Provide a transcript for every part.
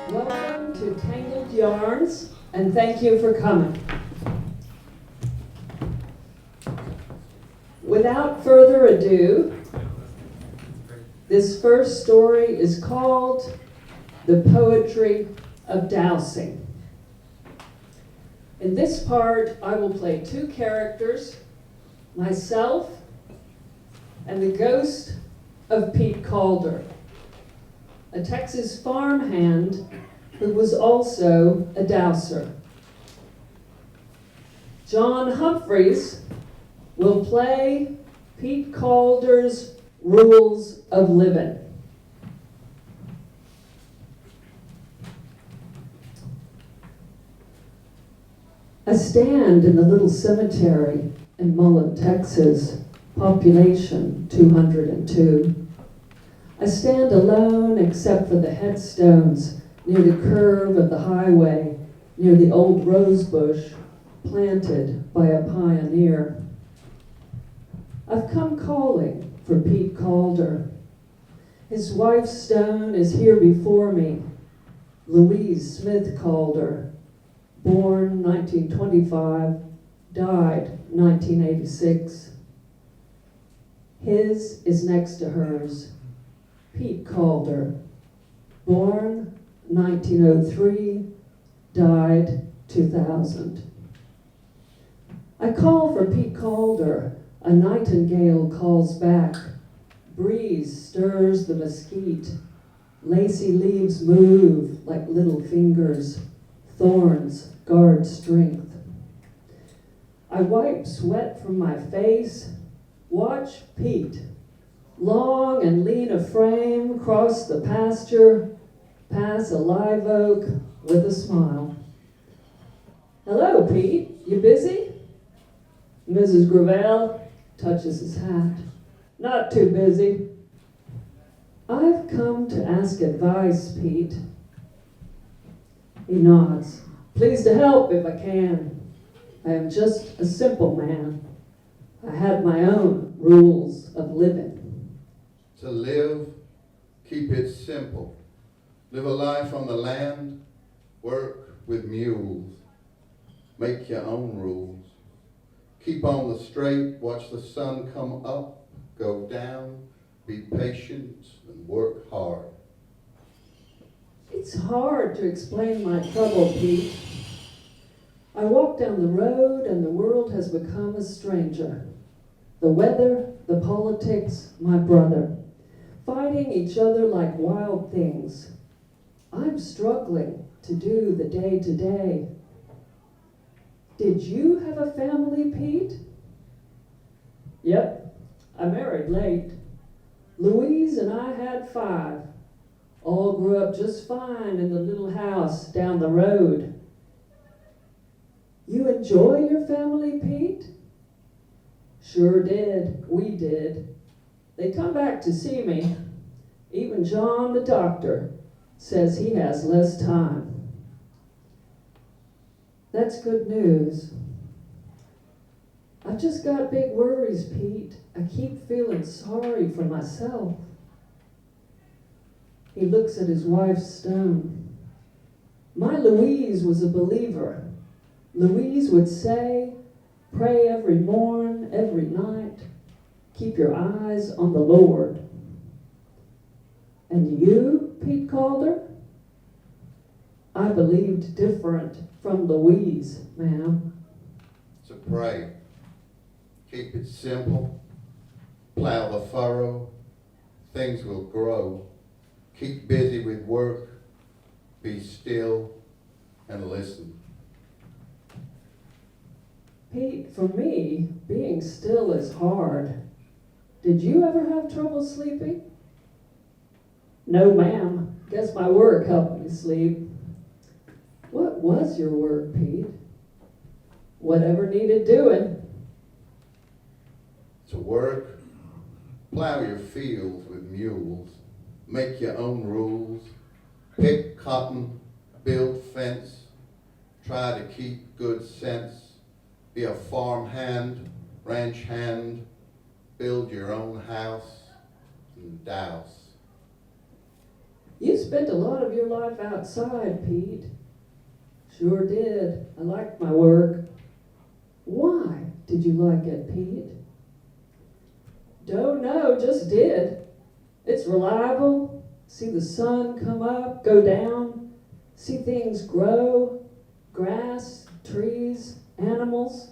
Welcome to Tangled Yarns, and thank you for coming. Without further ado, this first story is called The Poetry of Dowsing. In this part, I will play two characters, myself and the ghost of Pete Calder, a Texas farmhand who was also a dowser. John Humphreys will play Pete Calder's Rules of Living. I stand in the little cemetery in Mullen, Texas, population 202. I stand alone except for the headstones near the curve of the highway, near the old rose bush planted by a pioneer. I've come calling for Pete Calder. His wife's stone is here before me, Louise Smith Calder, born 1925, died 1986. His is next to hers, Pete Calder, born 1903, died 2000. I call for Pete Calder, a nightingale calls back, breeze stirs the mesquite, lacy leaves move like little fingers, thorns guard strength. I wipe sweat from my face, watch Pete, long and lean of frame, cross the pasture, pass a live oak with a smile. Hello, Pete, you busy? Mrs. Grevel touches his hat. Not too busy. I've come to ask advice, Pete. He nods. Pleased to help if I can. I am just a simple man. I had my own rules of living. To live, keep it simple. Live a life on the land, work with mules. Make your own rules. Keep on the straight, watch the sun come up, go down, be patient and work hard. It's hard to explain my trouble, Pete. I walk down the road and the world has become a stranger. The weather, the politics, my brother, fighting each other like wild things. I'm struggling to do the day-to-day. Did you have a family, Pete? Yep, I married late. Louise and I had 5. All grew up just fine in the little house down the road. You enjoy your family, Pete? Sure did, we did. They come back to see me. Even John, the doctor, says he has less time. That's good news. I've just got big worries, Pete. I keep feeling sorry for myself. He looks at his wife's stone. My Louise was a believer. Louise would say, pray every morn, every night. Keep your eyes on the Lord. And you, Pete Calder? I believed different from Louise, ma'am. To pray. Keep it simple. Plow the furrow. Things will grow. Keep busy with work. Be still. and listen. Pete, for me, being still is hard. Did you ever have trouble sleeping? No, ma'am. Guess my work helped me sleep. What was your work, Pete? Whatever needed doing. To work, plow your fields with mules, make your own rules, pick cotton, build fence, try to keep good sense, be a farm hand, ranch hand, build your own house, and douse. You spent a lot of your life outside, Pete. Sure did. I liked my work. Why did you like it, Pete? Don't know, just did. It's reliable. See the sun come up, go down. See things grow. Grass, trees, animals.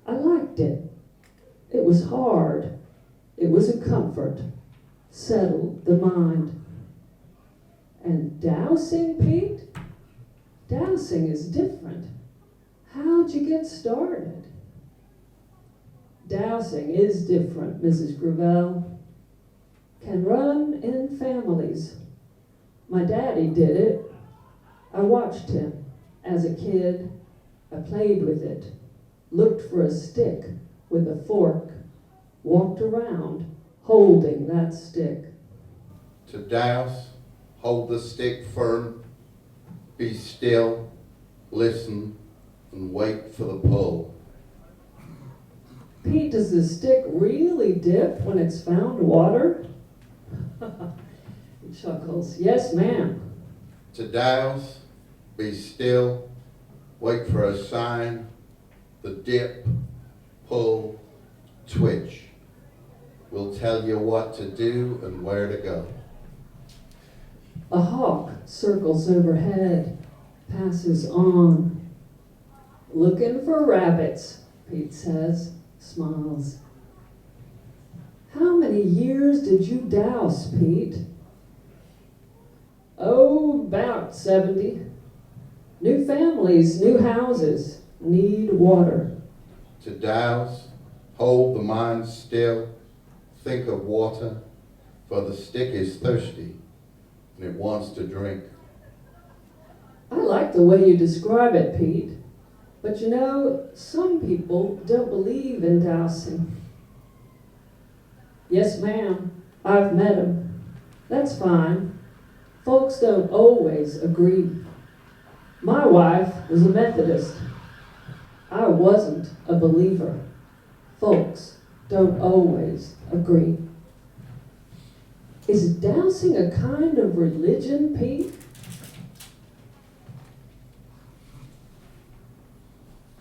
I liked it. It was hard. It was a comfort. Settled the mind. And dowsing, Pete? Dowsing is different. How'd you get started? Dowsing is different, Mrs. Grevel. Can run in families. My daddy did it. I watched him as a kid. I played with it, looked for a stick with a fork, walked around holding that stick. To douse, hold the stick firm, be still, listen, and wait for the pull. Pete, does the stick really dip when it's found water? He chuckles. Yes, ma'am. To douse, be still, wait for a sign, the dip, pull, twitch. Will tell you what to do and where to go. A hawk circles overhead, passes on. Looking for rabbits, Pete says, smiles. How many years did you douse, Pete? Oh, about 70. New families, new houses, need water. To douse, hold the mind still, think of water, for the stick is thirsty and it wants to drink. I like the way you describe it, Pete. But you know, some people don't believe in dowsing. Yes, ma'am, I've met 'em. That's fine. Folks don't always agree. My wife was a Methodist. I wasn't a believer. Folks don't always agree. Is dowsing a kind of religion, Pete?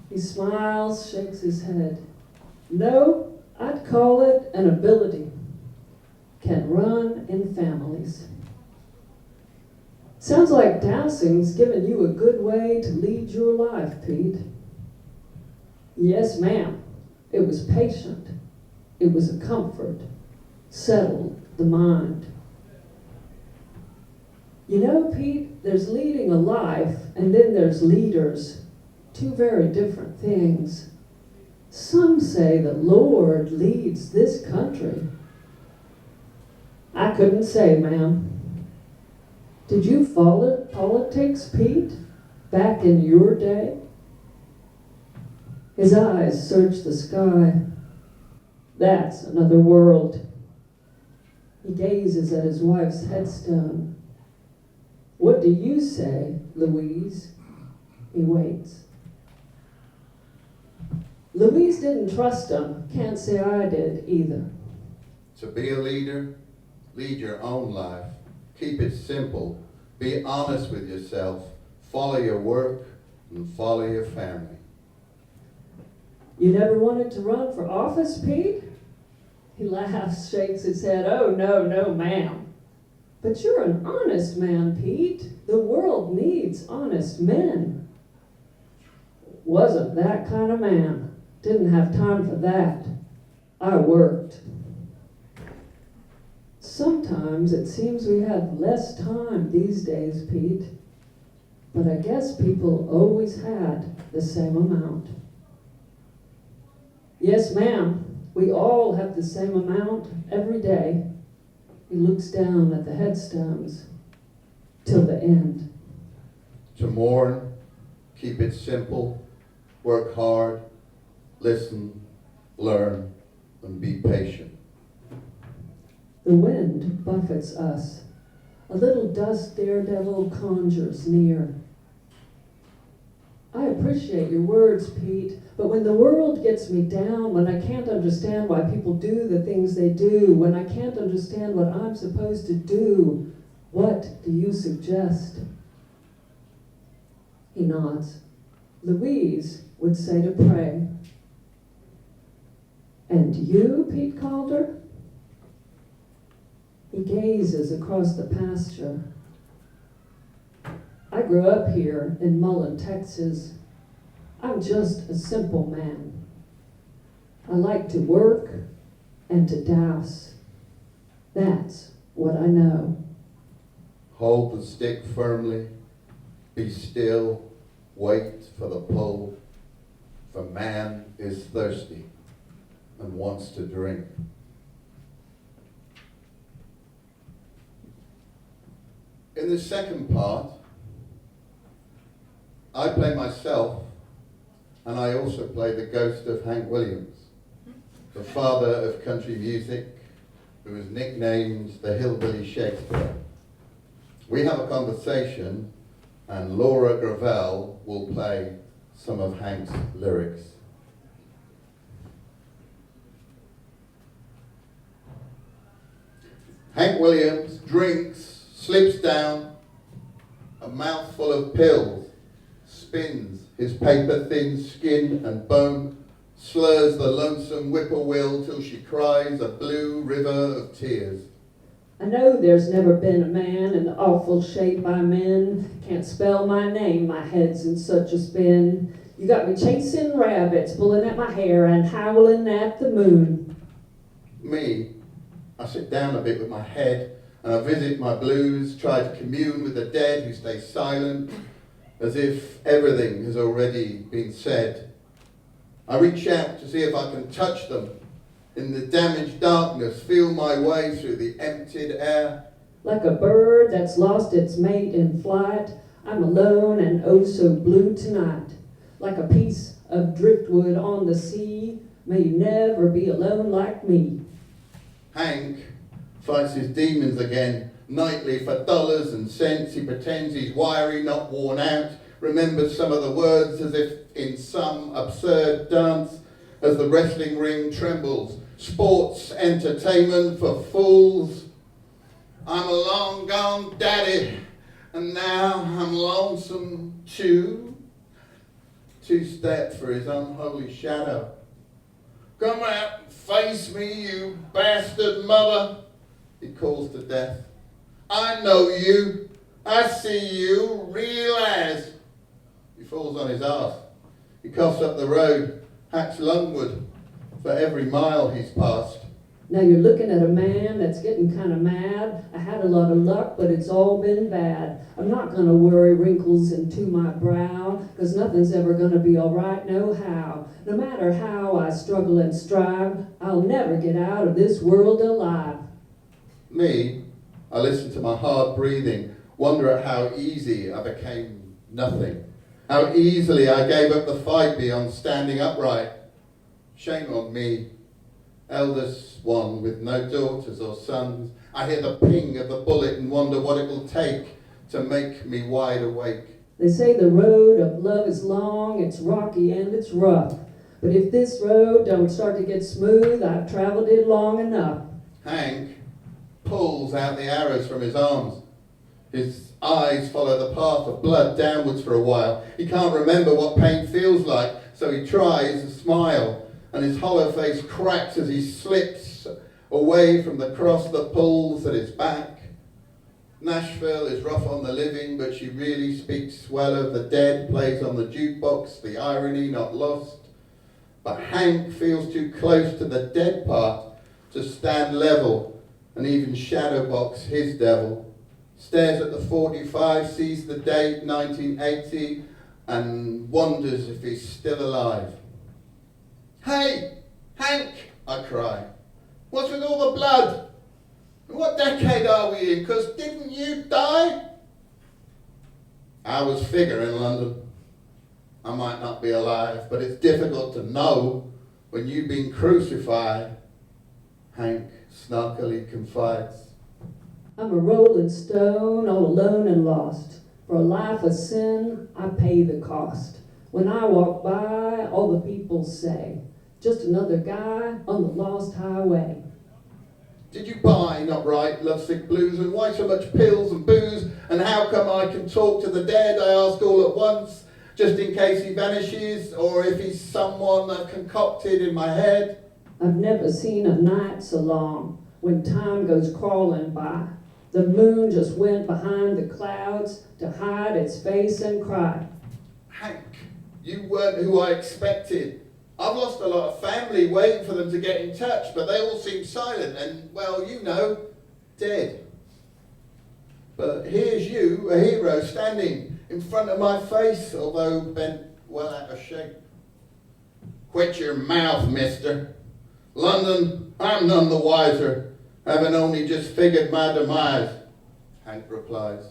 He smiles, shakes his head. No, I'd call it an ability. Can run in families. Sounds like dowsing's given you a good way to lead your life, Pete. Yes, ma'am. It was patient. It was a comfort. Settled the mind. You know, Pete, there's leading a life, and then there's leaders. Two very different things. Some say the Lord leads this country. I couldn't say, ma'am. Did you follow politics, Pete, back in your day? His eyes search the sky. That's another world. He gazes at his wife's headstone. What do you say, Louise? He waits. Louise didn't trust him. Can't say I did either. To be a leader, lead your own life. Keep it simple. Be honest with yourself. Follow your work and follow your family. You never wanted to run for office, Pete? He laughs, shakes his head. Oh, no, no, ma'am. But you're an honest man, Pete. The world needs honest men. Wasn't that kind of man. Didn't have time for that. I worked. Sometimes it seems we have less time these days, Pete. but I guess people always had the same amount. Yes, ma'am, we all have the same amount every day. He looks down at the headstones till the end. To mourn, keep it simple, work hard, listen, learn, and be patient. The wind buffets us. A little dust daredevil conjures near. I appreciate your words, Pete, but when the world gets me down, when I can't understand why people do the things they do, when I can't understand what I'm supposed to do, what do you suggest? He nods. Louise would say to pray. And you, Pete Calder? He gazes across the pasture. I grew up here in Mullen, Texas. I'm just a simple man. I like to work and to douse. That's what I know. Hold the stick firmly, be still, wait for the pull, for man is thirsty and wants to drink. In the second part, I play myself, and I also play the ghost of Hank Williams, the father of country music, who was nicknamed the Hillbilly Shakespeare. We have a conversation, and Laura Grevel will play some of Hank's lyrics. Hank Williams drinks, slips down, a mouthful of pills, spins his paper-thin skin and bone, slurs the lonesome whippoorwill till she cries a blue river of tears. I know there's never been a man in the awful shape I'm in. Can't spell my name, my head's in such a spin. You got me chasing rabbits, pulling at my hair and howling at the moon. Me, I sit down a bit with my head and I visit my blues, try to commune with the dead who stay silent, as if everything has already been said. I reach out to see if I can touch them. In the damaged darkness, feel my way through the emptied air. Like a bird that's lost its mate in flight, I'm alone and oh so blue tonight. Like a piece of driftwood on the sea, may you never be alone like me. Hank fights his demons again. Nightly for dollars and cents, he pretends he's wiry, not worn out, remembers some of the words as if in some absurd dance, as the wrestling ring trembles. Sports entertainment for fools. I'm a long gone daddy, and now I'm lonesome too. Two-step for his unholy shadow. Come out and face me, you bastard mother, he calls to death. I know you. I see you, real as. He falls on his arse. He coughs up the road, hacks lungwood for every mile he's passed. Now you're looking at a man that's getting kind of mad. I had a lot of luck, but it's all been bad. I'm not going to worry wrinkles into my brow, because nothing's ever going to be all right, no how. No matter how I struggle and strive, I'll never get out of this world alive. Me, I listen to my hard breathing, wonder at how easy I became nothing. How easily I gave up the fight beyond standing upright. Shame on me, eldest one with no daughters or sons. I hear the ping of the bullet and wonder what it will take to make me wide awake. They say the road of love is long, it's rocky and it's rough. But if this road don't start to get smooth, I've traveled it long enough. Hank pulls out the arrows from his arms. His eyes follow the path of blood downwards for a while. He can't remember what pain feels like, so he tries to smile, and his hollow face cracks as he slips away from the cross that pulls at his back. Nashville is rough on the living, but she really speaks well of the dead, plays on the jukebox, the irony not lost. But Hank feels too close to the dead part to stand level and even shadow box his devil. stares at the 45, sees the date 1980, and wonders if he's still alive. "Hey, Hank," I cry. "What's with all the blood? What decade are we in? 'Cause didn't you die?" I was figuring, London. I might not be alive, but it's difficult to know when you've been crucified. Hank snarkily confides. I'm a rolling stone, all alone and lost. For a life of sin, I pay the cost. When I walk by, all the people say, just another guy on the lost highway. Did you buy, not write, lovesick blues? And why so much pills and booze? And how come I can talk to the dead, I ask all at once, just in case he vanishes, or if he's someone I've concocted in my head? I've never seen a night so long, when time goes crawling by. The moon just went behind the clouds to hide its face and cry. Hank, you weren't who I expected. I've lost a lot of family waiting for them to get in touch, but they all seem silent and, well, you know, dead. But here's you, a hero, standing in front of my face, although bent well out of shape. Quit your mouth, mister. London, I'm none the wiser, having only just figured my demise. Hank replies.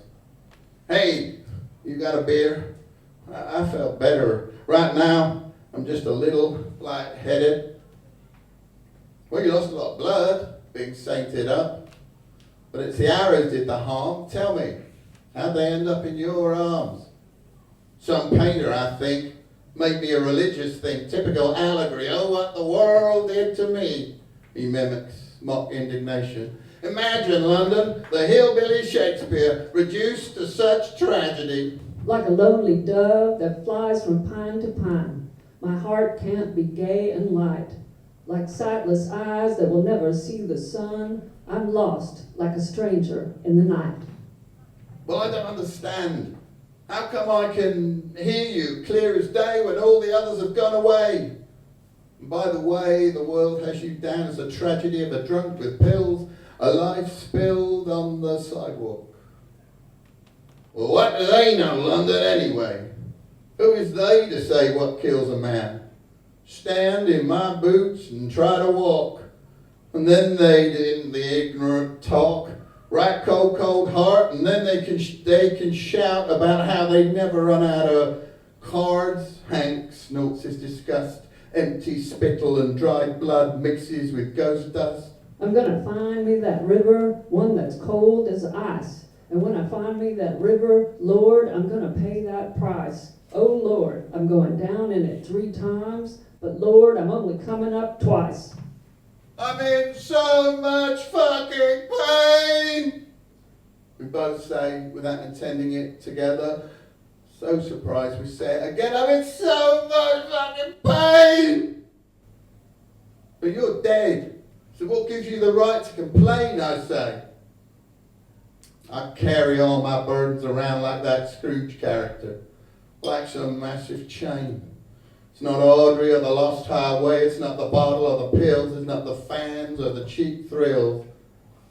Hey, you got a beer? I felt better. Right now, I'm just a little light-headed. Well, you lost a lot of blood, being sainted up. But it's the arrows did the harm. Tell me, how'd they end up in your arms? Some painter, I think, made me a religious thing, typical allegory. Oh, what the world did to me, he mimics, mock indignation. Imagine, London, the hillbilly Shakespeare, reduced to such tragedy. Like a lonely dove that flies from pine to pine, my heart can't be gay and light. Like sightless eyes that will never see the sun, I'm lost like a stranger in the night. Well, I don't understand. How come I can hear you clear as day when all the others have gone away? And by the way, the world has you down as a tragedy of a drunk with pills, a life spilled on the sidewalk. Well, what do they know, London, anyway? Who is they to say what kills a man? Stand in my boots and try to walk. And then they, in the ignorant talk, right cold heart, and then they can shout about how they never run out of cards. Hank snorts his disgust. Empty spittle and dried blood mixes with ghost dust. I'm gonna find me that river, one that's cold as ice. And when I find me that river, Lord, I'm gonna pay that price. Oh Lord, I'm going down in it 3 times, but Lord, I'm only coming up twice. I'm in so much fucking pain, we both say without intending it together. So surprised we say it again. I'm in so much fucking pain. But you're dead, so what gives you the right to complain, I say. I carry all my burdens around like that Scrooge character, like some massive chain. It's not Audrey or the Lost Highway, it's not the bottle or the pills, it's not the fans or the cheap thrills,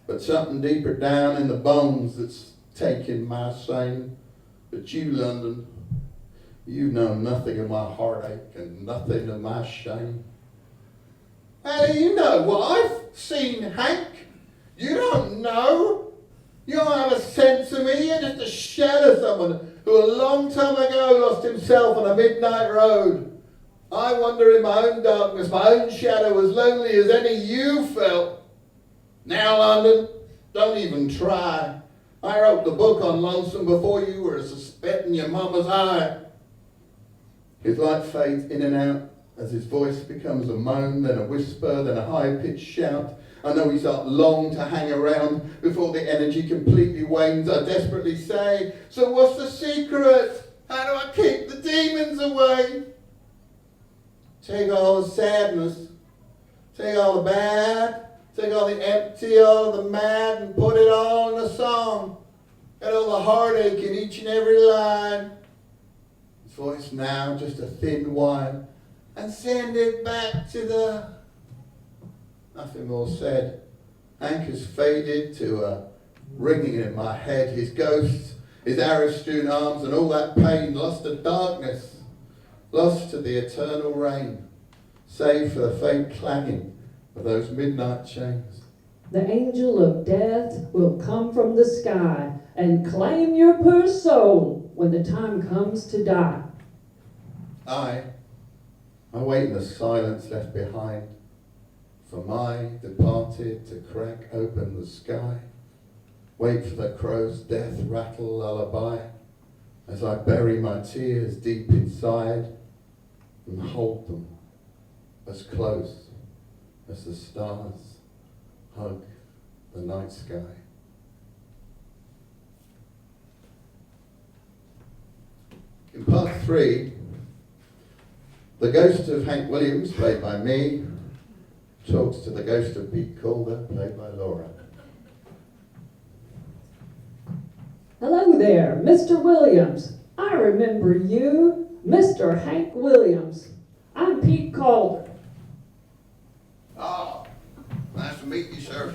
but something deeper down in the bones that's taking my sane. But you, London, you know nothing of my heartache and nothing of my shame. How do you know? Well, I've seen Hank. You don't know. You don't have a sense of me. You're just a shadow of someone who a long time ago lost himself on a midnight road. I wander in my own darkness, my own shadow, as lonely as any you felt. Now, London, don't even try. I wrote the book on Lonesome before you were a speck in your mama's eye. His light fades in and out as his voice becomes a moan, then a whisper, then a high-pitched shout. I know he's not long to hang around before the energy completely wanes. I desperately say, so what's the secret? How do I keep the demons away? Take all the sadness, take all the bad, take all the empty, all the mad, and put it all in a song. Get all the heartache in each and every line. His voice now just a thin whine, and send it back to the... Nothing more said. Hank has faded to a ringing in my head, his ghost, his arrow-strewn arms, and all that pain lost to darkness, lost to the eternal rain, save for the faint clanging of those midnight chains. The angel of death will come from the sky and claim your poor soul when the time comes to die. I wait in the silence left behind for my departed to crack open the sky. Wait for the crow's death rattle lullaby as I bury my tears deep inside and hold them as close as the stars hug the night sky. In part 3, the ghost of Hank Williams, played by me, talks to the ghost of Pete Calder, played by Laura. Hello there, Mr. Williams. I remember you, Mr. Hank Williams. I'm Pete Calder. Oh, nice to meet you, sir.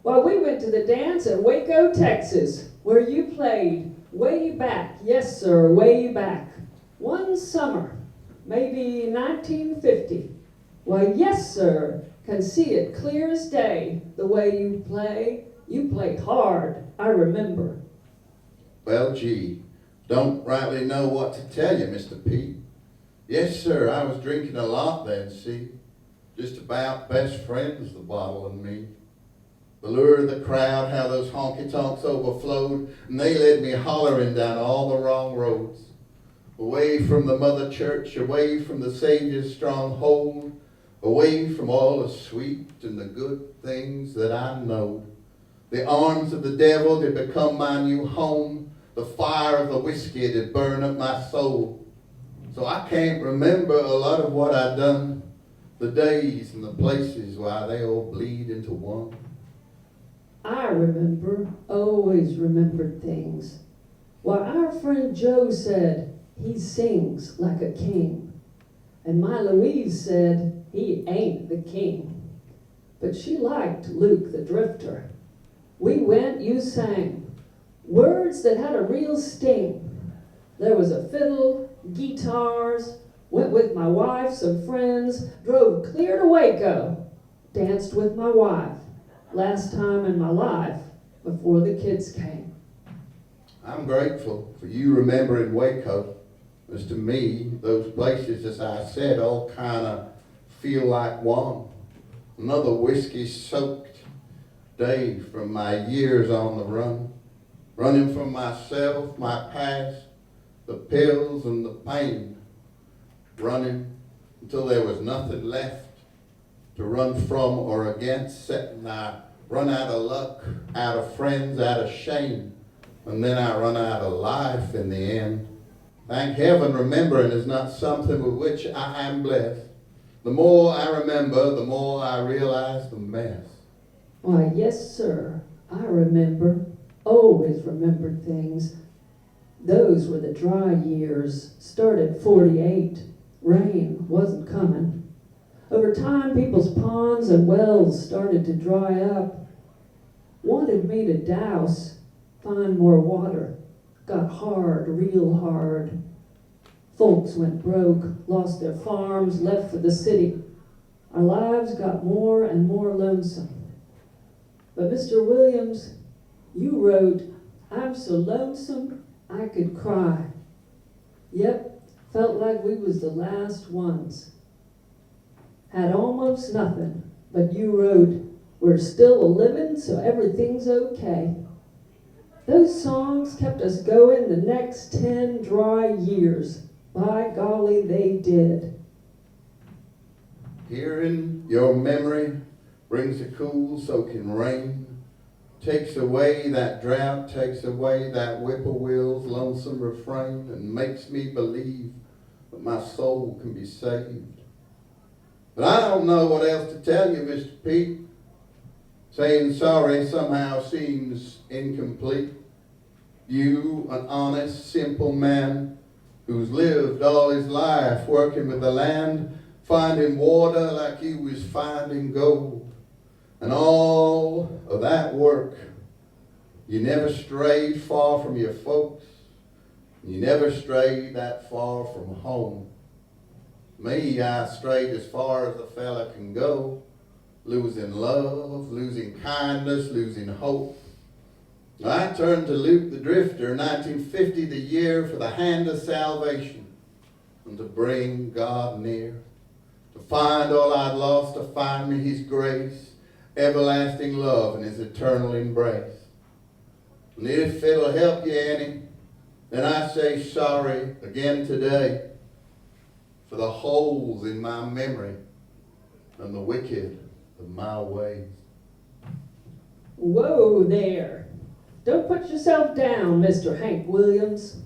Well, we went to the dance in Waco, Texas, where you played way back. Yes, sir, way back. One summer, maybe 1950. Why, yes, sir, can see it clear as day, the way you play. You play hard, I remember. Well, gee, don't rightly know what to tell you, Mr. Pete. Yes, sir, I was drinking a lot then, see. Just about best friends, the bottle and me. The lure of the crowd, how those honky-tonks overflowed, and they led me hollering down all the wrong roads. Away from the mother church, away from the Savior's stronghold, away from all the sweet and the good things that I know. The arms of the devil did become my new home. The fire of the whiskey did burn up my soul. So I can't remember a lot of what I done. The days and the places, why they all bleed into one. I remember, always remembered things. Why, our friend Joe said he sings like a king. And my Louise said he ain't the king. But she liked Luke the Drifter. We went, you sang. Words that had a real sting. There was a fiddle, guitars, went with my wife, some friends, drove clear to Waco, danced with my wife, last time in my life before the kids came. I'm grateful for you remembering Waco. As to me, those places, as I said, all kind of feel like one. Another whiskey-soaked day from my years on the run. Running from myself, my past, the pills and the pain. Running until there was nothing left to run from or against, except I run out of luck, out of friends, out of shame. And then I run out of life in the end. Thank heaven, remembering is not something with which I am blessed. The more I remember, the more I realize the mess. Why, yes, sir, I remember. Always remembered things. Those were the dry years. Started 48. Rain wasn't coming. Over time, people's ponds and wells started to dry up. Wanted me to douse, find more water. Got hard, real hard. Folks went broke, lost their farms, left for the city. Our lives got more and more lonesome. But Mr. Williams, you wrote, I'm so lonesome I could cry. Yep, felt like we was the last ones. Had almost nothing, but you wrote, we're still a-living so everything's okay. Those songs kept us going the next 10 dry years. By golly, they did. Hearing your memory brings a cool soaking rain. Takes away that drought, takes away that whippoorwill's lonesome refrain, and makes me believe that my soul can be saved. But I don't know what else to tell you, Mr. Pete. Saying sorry somehow seems incomplete. You, an honest, simple man who's lived all his life working with the land, finding water like he was finding gold. And all of that work You never strayed far from your folks. You never strayed that far from home. Me, I strayed as far as a fella can go, losing love, losing kindness, losing hope. I turned to Luke the Drifter, 1950, the year for the hand of salvation, and to bring God near, to find all I'd lost, to find me his grace, everlasting love and his eternal embrace. And if it'll help you any, then I say sorry again today for the holes in my memory and the wicked of my ways. Whoa there. Don't put yourself down, Mr. Hank Williams.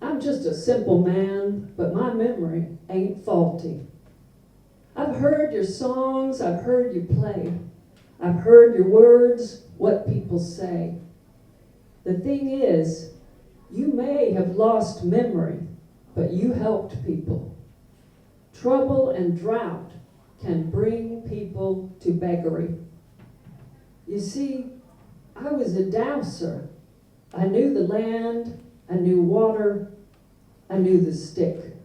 I'm just a simple man, but my memory ain't faulty. I've heard your songs, I've heard you play. I've heard your words, what people say. The thing is, you may have lost memory, but you helped people. Trouble and drought can bring people to beggary. You see, I was a dowser. I knew the land, I knew water, I knew the stick.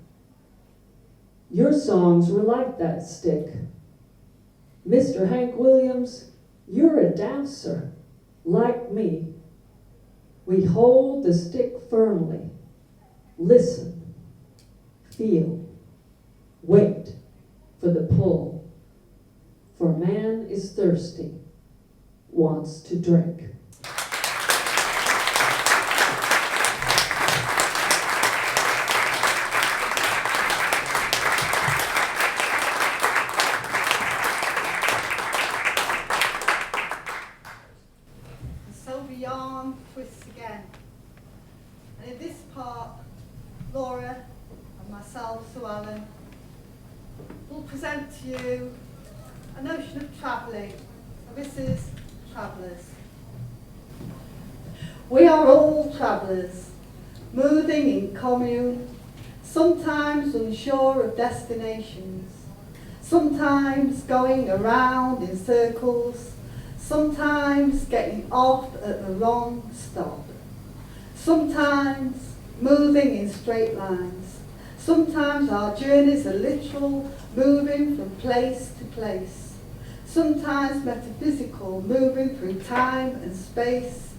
Your songs were like that stick. Mr. Hank Williams, you're a dowser, like me. We hold the stick firmly. Listen, feel, wait for the pull. For man is thirsty, wants to drink. So the yarn twists again. And in this part, Laura and myself, Sue Allen, will present to you a notion of travelling. And this is travellers. We are all travellers, moving in commune, sometimes unsure of destinations, sometimes going around in circles, sometimes getting off at the wrong stop, sometimes moving in straight lines, sometimes our journeys are literal, moving from place to place, sometimes metaphysical, moving through time and space.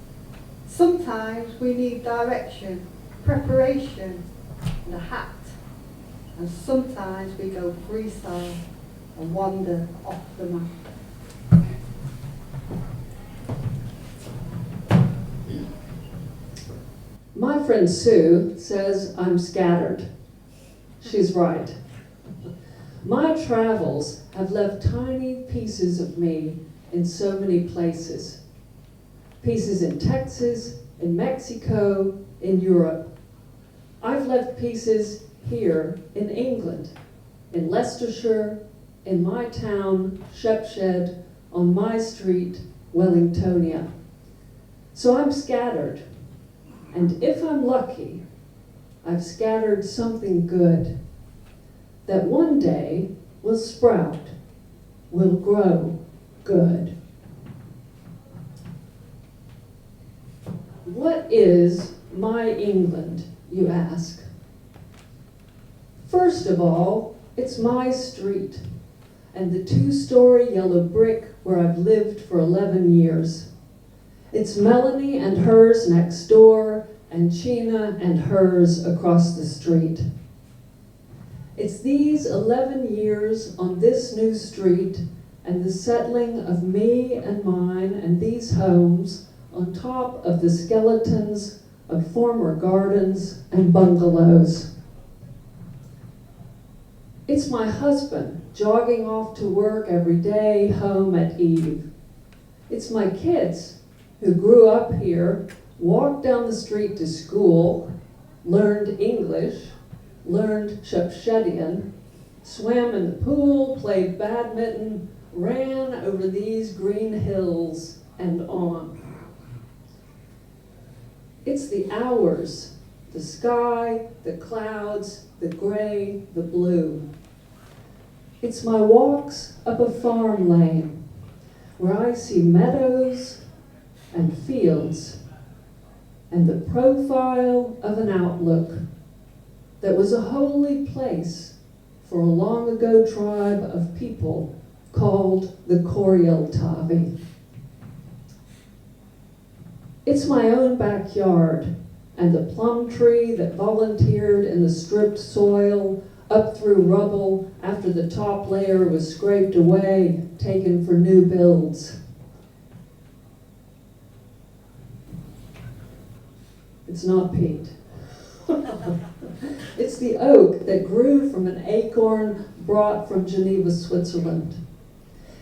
Sometimes we need direction, preparation, and a hat. And sometimes we go freestyle and wander off the map. My friend Sue says I'm scattered. She's right. My travels have left tiny pieces of me in so many places. Pieces in Texas, in Mexico, in Europe. I've left pieces here in England, in Leicestershire, in my town, Shepshed, on my street, Wellingtonia. So I'm scattered. And if I'm lucky, I've scattered something good that one day will sprout, will grow good. What is my England, you ask? First of all, it's my street and the 2-story yellow brick where I've lived for 11 years. It's Melanie and hers next door, and Sheena and hers across the street. It's these 11 years on this new street and the settling of me and mine and these homes on top of the skeletons of former gardens and bungalows. It's my husband jogging off to work every day, home at eve. It's my kids who grew up here, walked down the street to school, learned English, learned Shepshedian, swam in the pool, played badminton, ran over these green hills and on. It's the hours, the sky, the clouds, the gray, the blue. It's my walks up a farm lane where I see meadows and fields, and the profile of an outlook that was a holy place for a long ago tribe of people called the Koryeltavi. It's my own backyard and the plum tree that volunteered in the stripped soil up through rubble after the top layer was scraped away, taken for new builds. It's not peat. It's the oak that grew from an acorn brought from Geneva, Switzerland.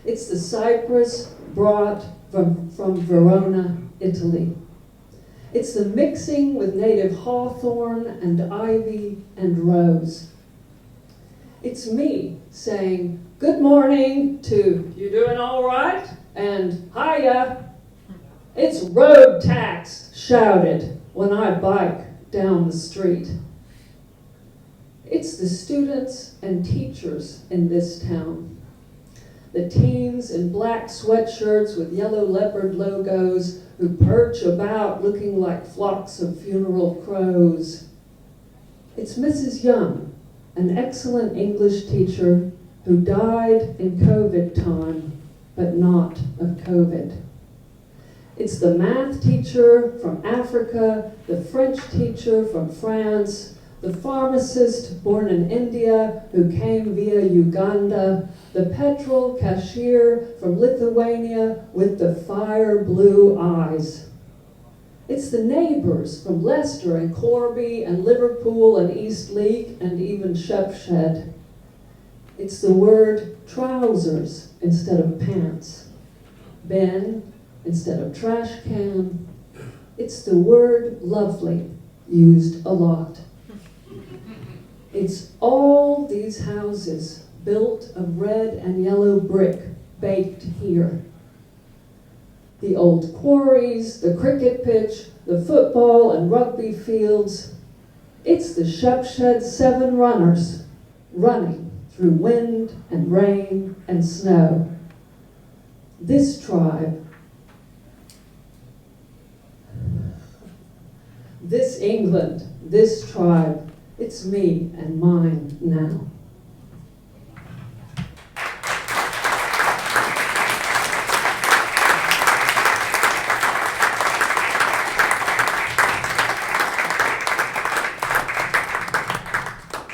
It's the cypress brought from Verona, Italy. It's the mixing with native hawthorn and ivy and rose. It's me saying good morning to you doing all right and hiya. It's road tax shouted when I bike down the street. It's the students and teachers in this town. The teens in black sweatshirts with yellow leopard logos who perch about looking like flocks of funeral crows. It's Mrs. Young, an excellent English teacher who died in COVID time, but not of COVID. It's the math teacher from Africa, the French teacher from France, the pharmacist born in India who came via Uganda, the petrol cashier from Lithuania with the fire blue eyes. It's the neighbors from Leicester and Corby and Liverpool and Eastleigh and even Shepshed. It's the word trousers instead of pants, bin instead of trash can. It's the word lovely used a lot. It's all these houses built of red and yellow brick baked here. The old quarries, the cricket pitch, the football and rugby fields. It's the Shepshed 7 runners running through wind and rain and snow. This tribe, this England, this tribe, it's me and mine now.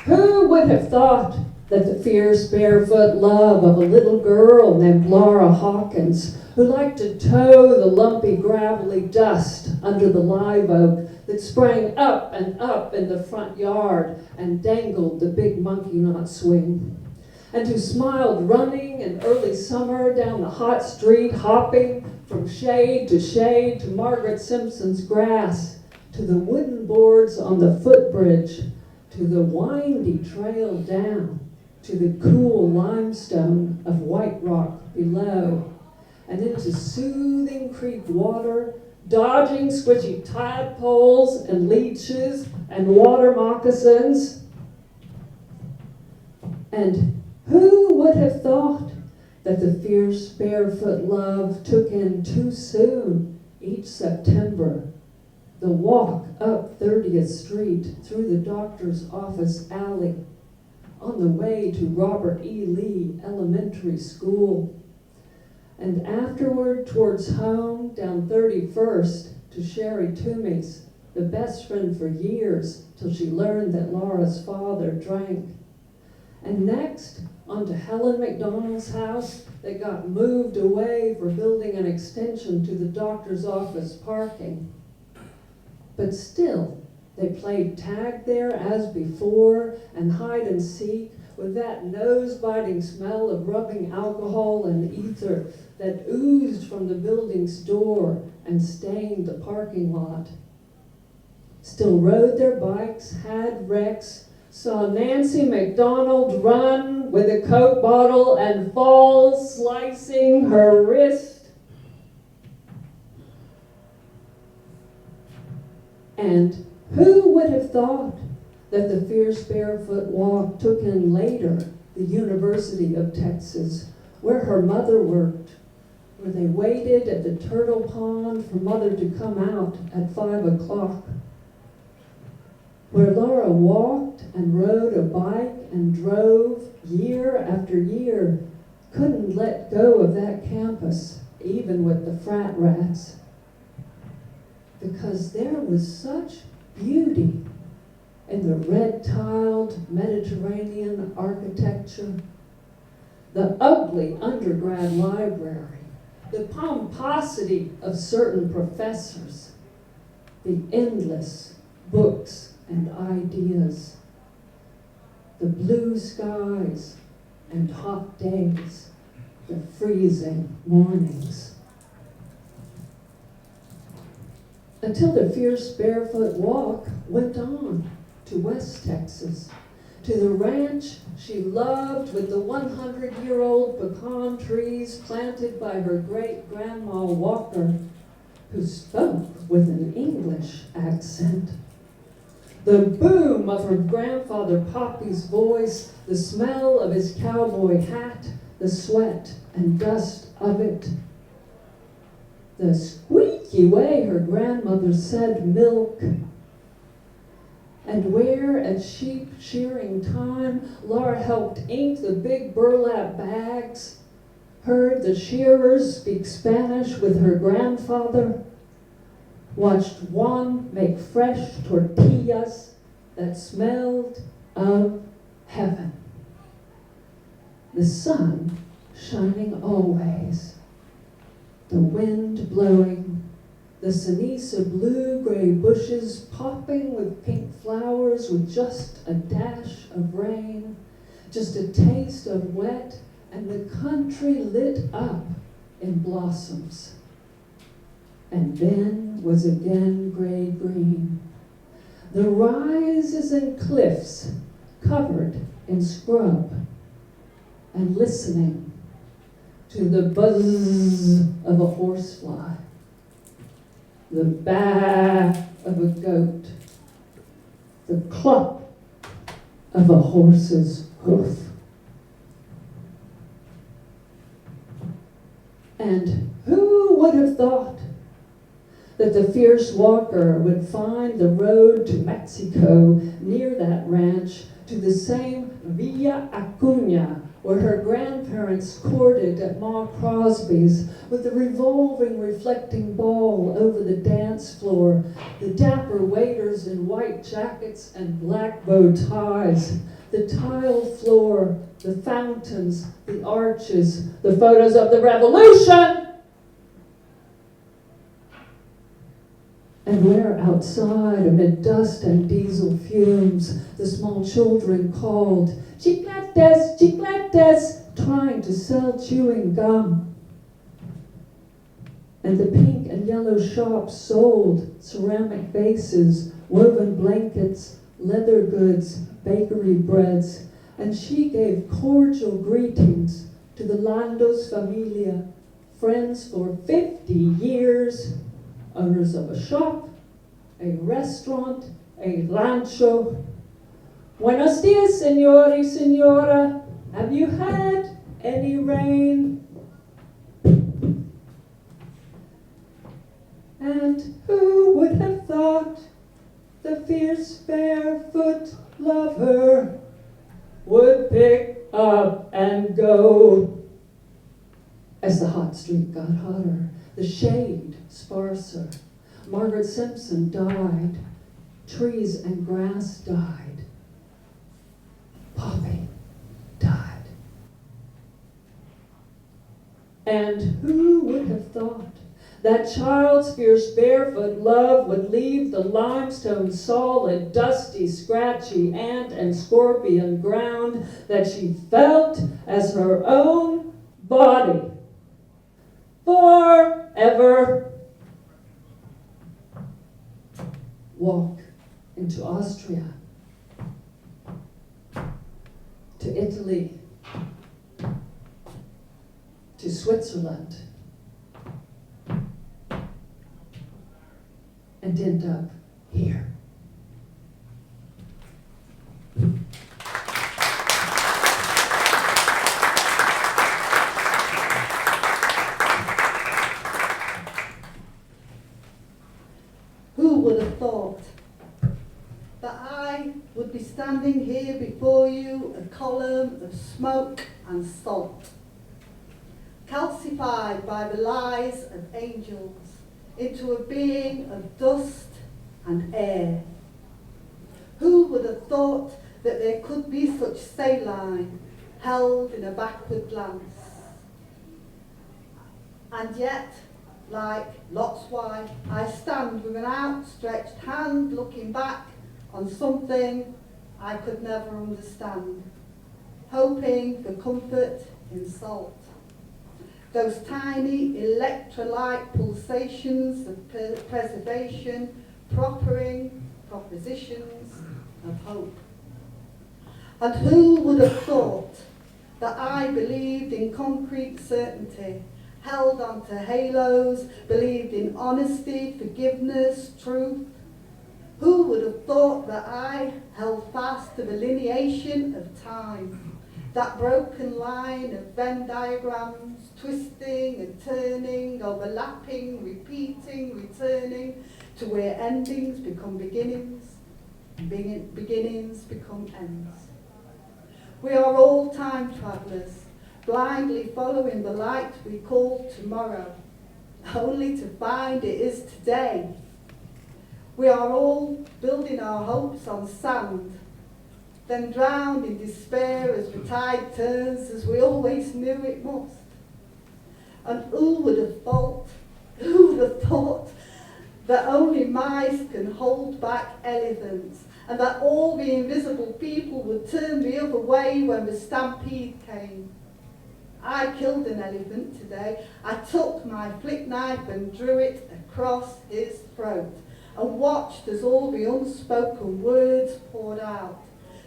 Who would have thought that the fierce barefoot love of a little girl named Laura Hawkins, who liked to tow the lumpy gravelly dust under the live oak that sprang up and up in the front yard and dangled the big monkey knot swing, and who smiled running in early summer down the hot street, hopping from shade to Margaret Simpson's grass, to the wooden boards on the footbridge, to the windy trail down, to the cool limestone of White Rock below, and into soothing creek water, dodging squishy tadpoles and leeches and water moccasins. And who would have thought that the fierce barefoot love took in too soon each September the walk up 30th Street through the doctor's office alley on the way to Robert E. Lee Elementary School, and afterward towards home down 31st to Sherry Toomey's, the best friend for years till she learned that Laura's father drank, and next on to Helen McDonald's house that got moved away for building an extension to the doctor's office parking. But still, they played tag there as before and hide and seek with that nose-biting smell of rubbing alcohol and ether that oozed from the building's door and stained the parking lot. Still rode their bikes, had wrecks, saw Nancy McDonald run with a Coke bottle and fall, slicing her wrist. And who would have thought that the fierce barefoot walk took in later the University of Texas, where her mother worked, where they waited at the turtle pond for Mother to come out at 5 o'clock, where Laura walked and rode a bike and drove year after year, couldn't let go of that campus, even with the frat rats, because there was such beauty in the red-tiled Mediterranean architecture, the ugly undergrad library, the pomposity of certain professors, the endless books and ideas, the blue skies and hot days, the freezing mornings. Until the fierce barefoot walk went on to West Texas, to the ranch she loved with the 100-year-old pecan trees planted by her great-grandma Walker, who spoke with an English accent. The boom of her grandfather Poppy's voice, the smell of his cowboy hat, the sweat and dust of it, the squeaky way her grandmother said milk, and where at sheep shearing time Laura helped ink the big burlap bags, heard the shearers speak Spanish with her grandfather, watched Juan make fresh tortillas that smelled of heaven. The sun shining always, the wind blowing, the Sinisa blue-gray bushes popping with pink flowers with just a dash of rain, just a taste of wet, and the country lit up in blossoms. And then was again gray-green. The rises and cliffs covered in scrub, and listening to the buzz of a horsefly, the baa of a goat, the cluck of a horse's hoof. And who would have thought that the fierce walker would find the road to Mexico near that ranch, to the same Villa Acuña where her grandparents courted at Ma Crosby's, with the revolving reflecting ball over the dance floor, the dapper waiters in white jackets and black bow ties, the tile floor, the fountains, the arches, the photos of the revolution. And where outside, amid dust and diesel fumes, the small children called, "Chicletes, chicletes," trying to sell chewing gum. And the pink and yellow shops sold ceramic vases, woven blankets, leather goods, bakery breads, and she gave cordial greetings to the Landos familia, friends for 50 years, owners of a shop, a restaurant, a rancho. "Buenos dias, señor y señora. Have you had any rain?" And who would have thought the fierce barefoot lover would pick up and go? As the hot street got hotter, the shade sparser, Margaret Simpson died, trees and grass died, Poppy died. And who would have thought that child's fierce barefoot love would leave the limestone solid, dusty, scratchy ant and scorpion ground that she felt as her own body forever? Walk into Austria, to Italy, to Switzerland, and end up here. standing here before you, a column of smoke and salt, calcified by the lies of angels into a being of dust and air. Who would have thought that there could be such saline held in a backward glance? And yet, like Lot's wife, I stand with an outstretched hand looking back on something I could never understand, hoping for comfort in salt. Those tiny electrolyte pulsations of preservation, propositions of hope. And who would have thought that I believed in concrete certainty, held onto halos, believed in honesty, forgiveness, truth? Who would have thought that I held fast to the lineation of time, that broken line of Venn diagrams, twisting and turning, overlapping, repeating, returning, to where endings become beginnings, and beginnings become ends. We are all time travellers, blindly following the light we call tomorrow, only to find it is today. We are all building our hopes on sand, then drowned in despair as the tide turns, as we always knew it must. And who would have thought that only mice can hold back elephants, and that all the invisible people would turn the other way when the stampede came? I killed an elephant today. I took my flick knife and drew it across his throat, and watched as all the unspoken words poured out,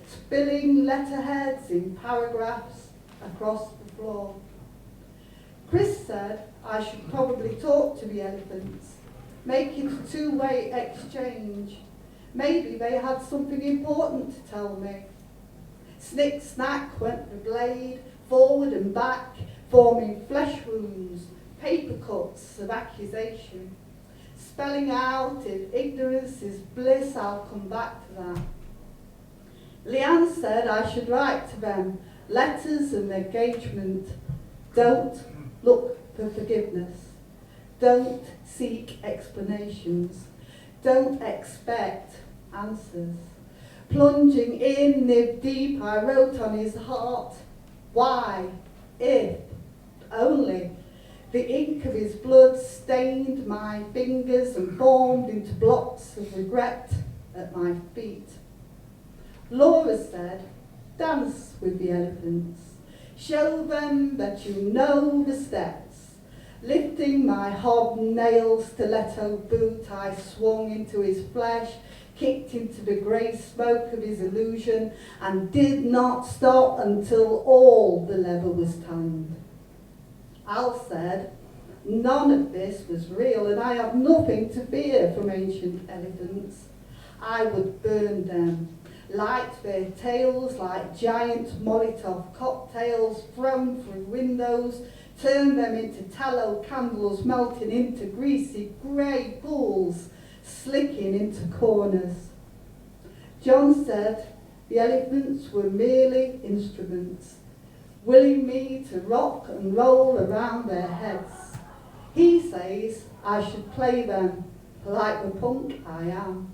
spilling letterheads in paragraphs across the floor. Chris said I should probably talk to the elephants, make it a two-way exchange. Maybe they had something important to tell me. Snick snack went the blade, forward and back, forming flesh wounds, paper cuts of accusation. Spelling out if ignorance is bliss, I'll come back to that. Leanne said I should write to them letters of engagement. Don't look for forgiveness. Don't seek explanations. Don't expect answers. Plunging in nib deep, I wrote on his heart, why, if, only. The ink of his blood stained my fingers and formed into blots of regret at my feet. Laura said, dance with the elephants. Show them that you know the steps. Lifting my hobnail stiletto boot, I swung into his flesh, kicked into the grey smoke of his illusion, and did not stop until all the leather was tanned. Al said, none of this was real, and I have nothing to fear from ancient elephants. I would burn them, light their tails like giant Molotov cocktails thrown through windows, turn them into tallow candles melting into greasy grey pools, slicking into corners. John said the elephants were merely instruments, willing me to rock and roll around their heads. He says I should play them like the punk I am.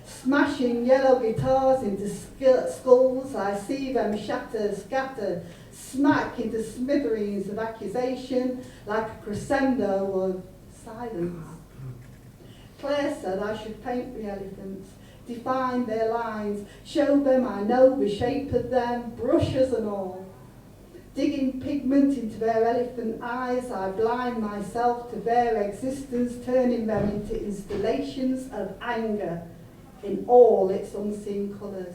Smashing yellow guitars into skulls, I see them shatter, scatter, smack into smithereens of accusation like a crescendo of silence. Claire said I should paint the elephants, define their lines, show them I know the shape of them, brushes and all. Digging pigment into their elephant eyes, I blind myself to their existence, turning them into installations of anger in all its unseen colours.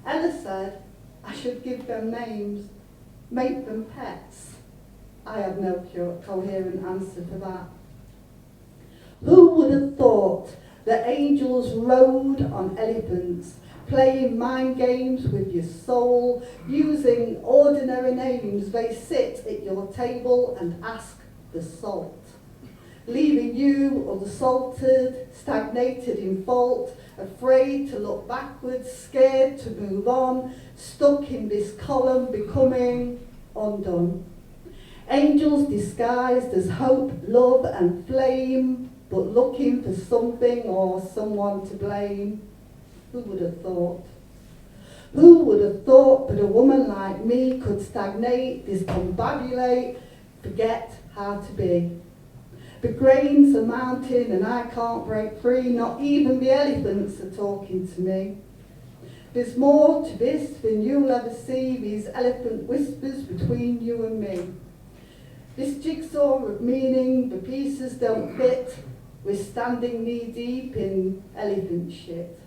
Ella said I should give them names, make them pets. I had no coherent answer for that. Who would have thought that angels rode on elephants, playing mind games with your soul, using ordinary names? They sit at your table and ask for salt. leaving you unsalted, stagnated in fault, afraid to look backwards, scared to move on, stuck in this column, becoming undone. Angels disguised as hope, love and flame, but looking for something or someone to blame. Who would have thought? Who would have thought that a woman like me could stagnate, discombobulate, forget how to be? The grain's a mountain and I can't break free, not even the elephants are talking to me. There's more to this than you'll ever see, these elephant whispers between you and me. This jigsaw of meaning, the pieces don't fit, we're standing knee deep in elephant shit.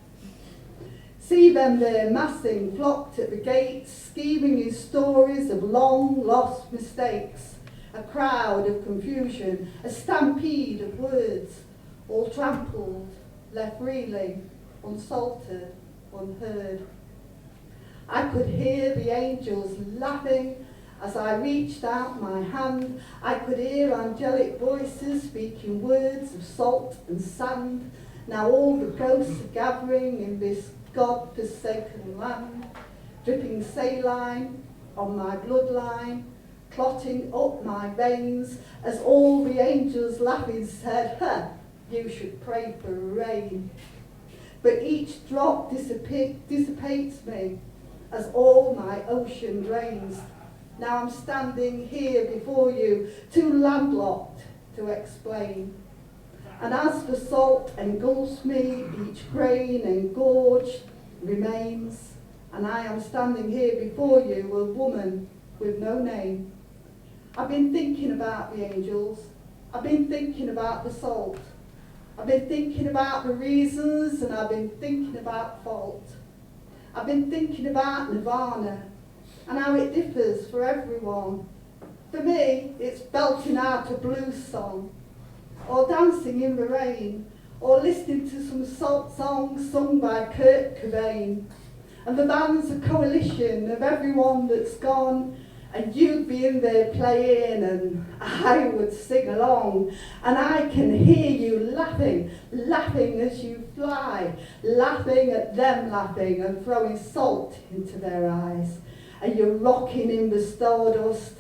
See them there massing, flocked at the gates, scheming in stories of long lost mistakes. A crowd of confusion, a stampede of words, all trampled, left reeling, unsalted, unheard. I could hear the angels laughing as I reached out my hand. I could hear angelic voices speaking words of salt and sand. Now all the ghosts are gathering in this God-forsaken land, dripping saline on my bloodline, clotting up my veins, as all the angels laughing said, "Ha, you should pray for rain." But each drop dissipates me as all my ocean drains. Now I'm standing here before you, too landlocked to explain. And as the salt engulfs me, each grain engorged remains, and I am standing here before you, a woman with no name. I've been thinking about the angels. I've been thinking about the salt. I've been thinking about the reasons, and I've been thinking about fault. I've been thinking about nirvana and how it differs for everyone. For me, it's belting out a blues song, or dancing in the rain, or listening to some salt songs sung by Kurt Cobain. And the band's a coalition of everyone that's gone, and you'd be in there playing and I would sing along, and I can hear you laughing, laughing as you fly, laughing at them laughing and throwing salt into their eyes. And you're rocking in the stardust,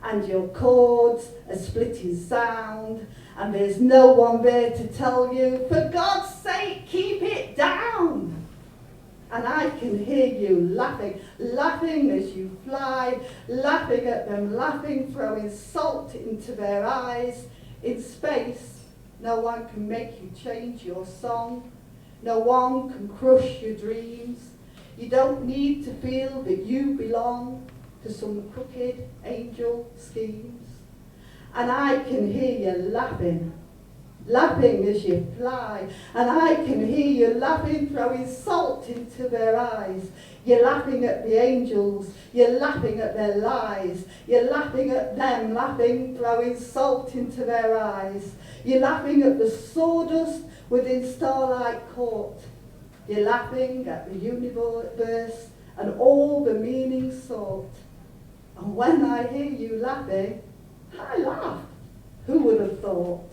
and your chords are splitting sound, and there's no one there to tell you, for God's sake, keep it down. And I can hear you laughing, laughing as you fly, laughing at them, laughing, throwing salt into their eyes. In space, no one can make you change your song. No one can crush your dreams. You don't need to feel that you belong to some crooked angel schemes. And I can hear you laughing, laughing as you fly, and I can hear you laughing, throwing salt into their eyes. You're laughing at the angels, you're laughing at their lies, you're laughing at them, laughing, throwing salt into their eyes. You're laughing at the sawdust within Starlight Court. You're laughing at the universe and all the meaning sought. And when I hear you laughing, I laugh. Who would have thought?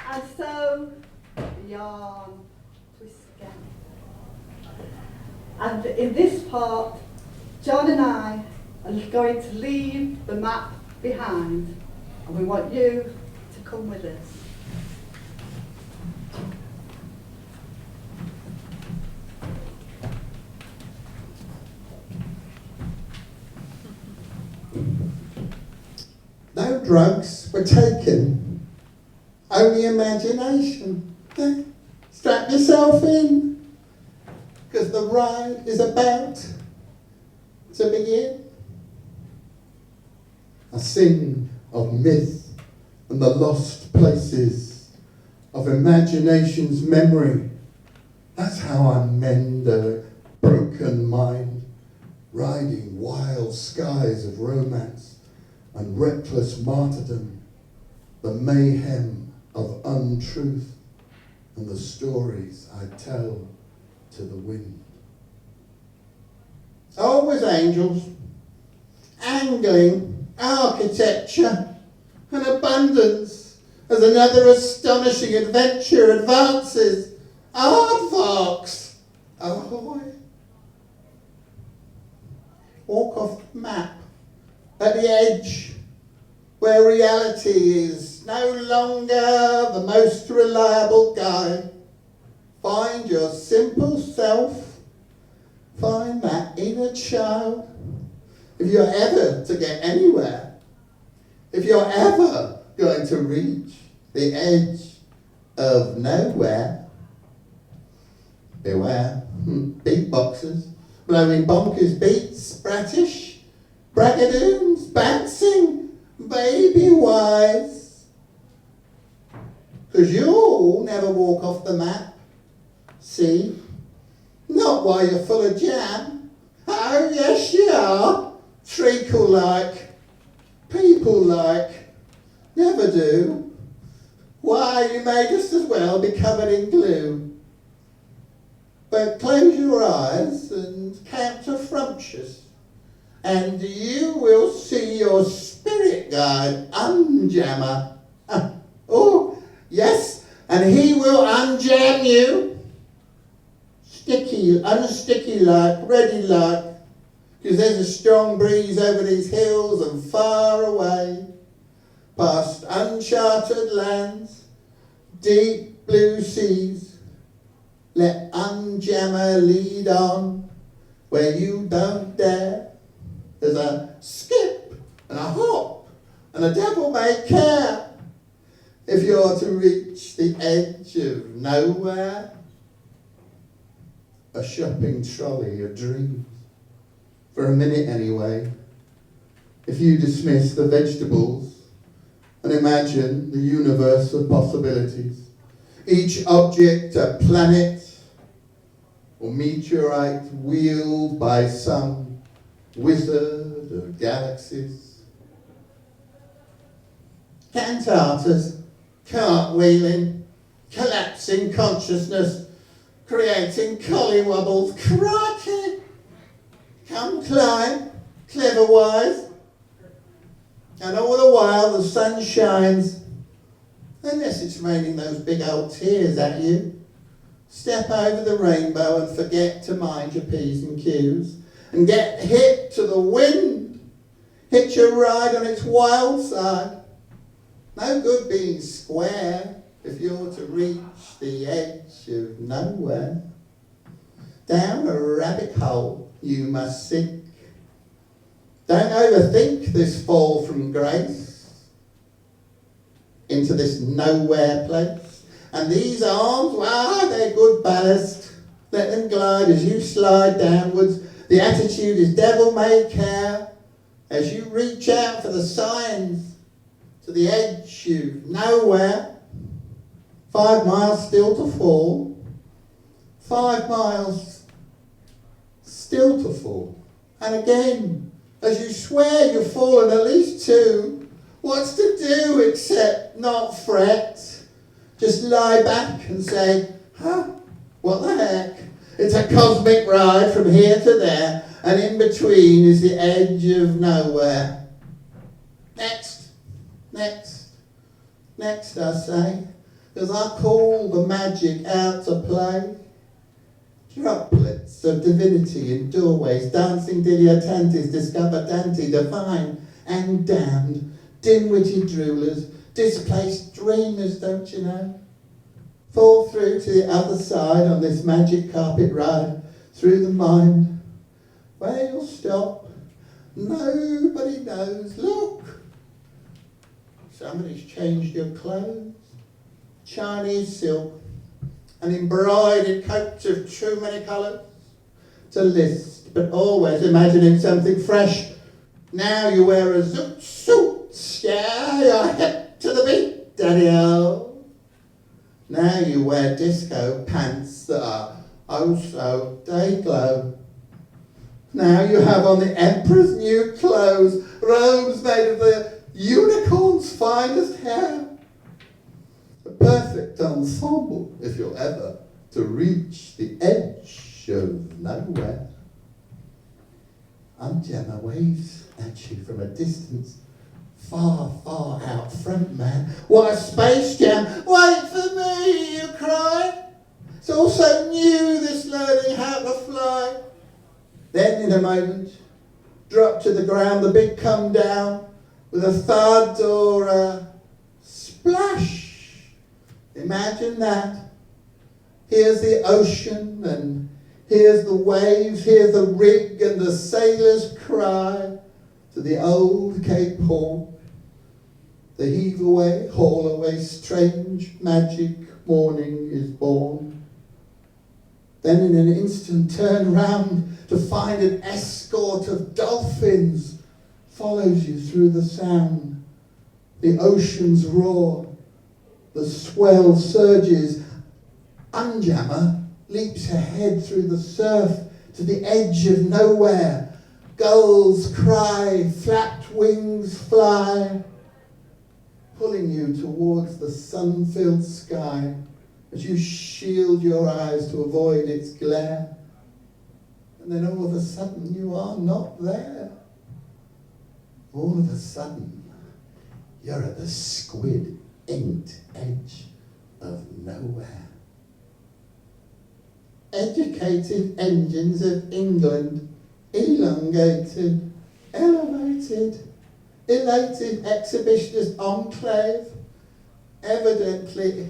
And so, the yarn twists again. And in this part, John and I are going to leave the map behind, and we want you to come with us. No drugs were taken, only imagination. Strap yourself in, because the ride is about to begin. I sing of myth and the lost places, of imagination's memory. That's how I mend a broken mind, riding wild skies of romance and reckless martyrdom, the mayhem of untruth. and the stories I tell to the wind. Always angels, angling, architecture, and abundance as another astonishing adventure advances. Aardvarks, ahoy! Walk off the map at the edge where reality is no longer the most reliable guide. Find your simple self, find that inner child. If you're ever to get anywhere, if you're ever going to reach the edge of nowhere, beware, beatboxers, blowing bonkers beats, bratish, bragadoons, bouncing, baby wise. 'Cause you'll never walk off the map, see? Not while you're full of jam. Oh yes you are, treacle-like, people-like, never do. Why, you may just as well be covered in glue. But close your eyes and count to frumptious, and you will see your spirit guide, Unjammer. Oh, yes, and he will unjam you. Sticky, unsticky like, ready like, because there's a strong breeze over these hills and far away, past uncharted lands, deep blue seas. Let Unjammer lead on where you don't dare. There's a skip and a hop and a devil may care. If you're to reach the edge of nowhere, a shopping trolley of dreams, for a minute anyway. If you dismiss the vegetables and imagine the universe of possibilities, each object a planet or meteorite wheeled by some wizard of galaxies. Cantatas, cartwheeling, collapsing consciousness, creating collywobbles. Crikey! Come climb, clever-wise. And all the while the sun shines, unless it's raining those big old tears at you. Step over the rainbow and forget to mind your P's and Q's and get hit to the wind. Hitch a ride on its wild side. No good being square if you're to reach the edge of nowhere. Down a rabbit hole you must sink. Don't overthink this fall from grace into this nowhere place. And these arms, wow, they're good ballast. Let them glide as you slide downwards. The attitude is devil may care. As you reach out for the signs to the edge of nowhere. 5 miles still to fall. 5 miles still to fall. And again, as you swear you've fallen at least 2, what's to do except not fret? Just lie back and say, what the heck? It's a cosmic ride from here to there, and in between is the edge of nowhere. Next, next, next, I say, because I call the magic out to play. Droplets of divinity in doorways, dancing dilettantes discover Dante, divine and damned, dim-witted droolers, displaced dreamers, don't you know? Fall through to the other side on this magic carpet ride, through the mind, where you'll stop. Nobody knows. Look, somebody's changed your clothes. Chinese silk, an embroidered coat of too many colours to list, but always imagining something fresh. Now you wear a zoot suit, yeah, you're hip to the beat, daddy-o. Now you wear disco pants that are oh so day-glow. Now you have on the emperor's new clothes, robes made of the unicorn's finest hair. A perfect perfect ensemble if you're ever to reach the edge of nowhere. Unjammer waves at you from a distance, far, far out front, man. Why, Space Jam, wait for me, you cry. It's all so new, this learning how to fly. Then in a moment, drop to the ground, the big come down with a thud or a splash. Imagine that. Here's the ocean and here's the waves, here's the rig and the sailors cry to the old Cape Horn. The heave away, haul away, strange magic morning is born. Then in an instant turn round to find an escort of dolphins follows you through the sound. The ocean's roar, the swell surges. Unjammer leaps ahead through the surf to the edge of nowhere. Gulls cry, flapped wings fly, pulling you towards the sun-filled sky as you shield your eyes to avoid its glare. And then all of a sudden you are not there. All of a sudden you're at the squid-inked edge of nowhere. Educated engines of England, elongated, elevated, elated exhibitionist enclave, evidently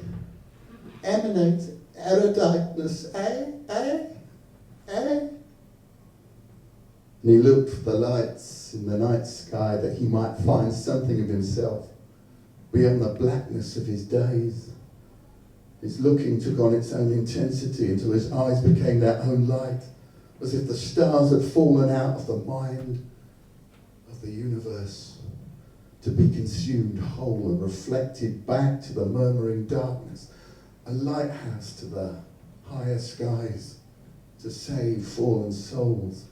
eminent eruditeness, eh? And he looked for the lights in the night sky that he might find something of himself beyond the blackness of his days. His looking took on its own intensity until his eyes became their own light, as if the stars had fallen out of the mind of the universe to be consumed whole and reflected back to the murmuring darkness, a lighthouse to the higher skies to save fallen souls.